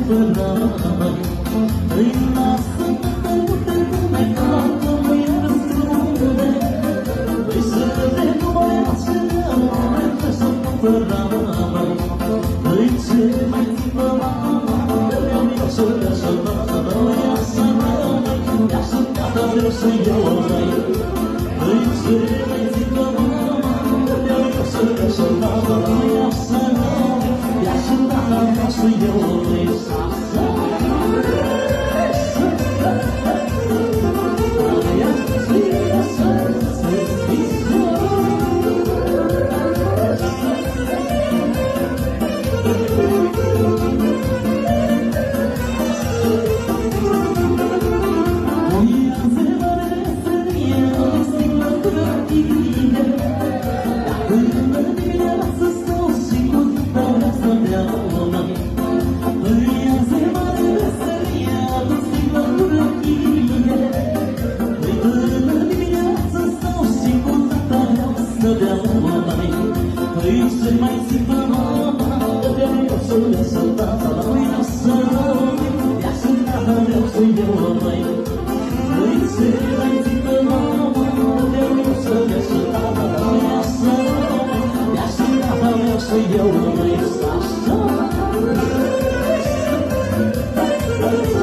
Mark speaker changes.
Speaker 1: supărat. Îi lasă pe putere, ca că nu e răspunde. Îi să te băiață, mai te supărat. Îi ce mai țipă mama, eu să te supărat. Ia să rămâi, ia să gata, eu să iau răi. Îi ce mai țipă mama, eu să te supărat. Ia să rămâi, ia să gata, eu să iau răi. Eu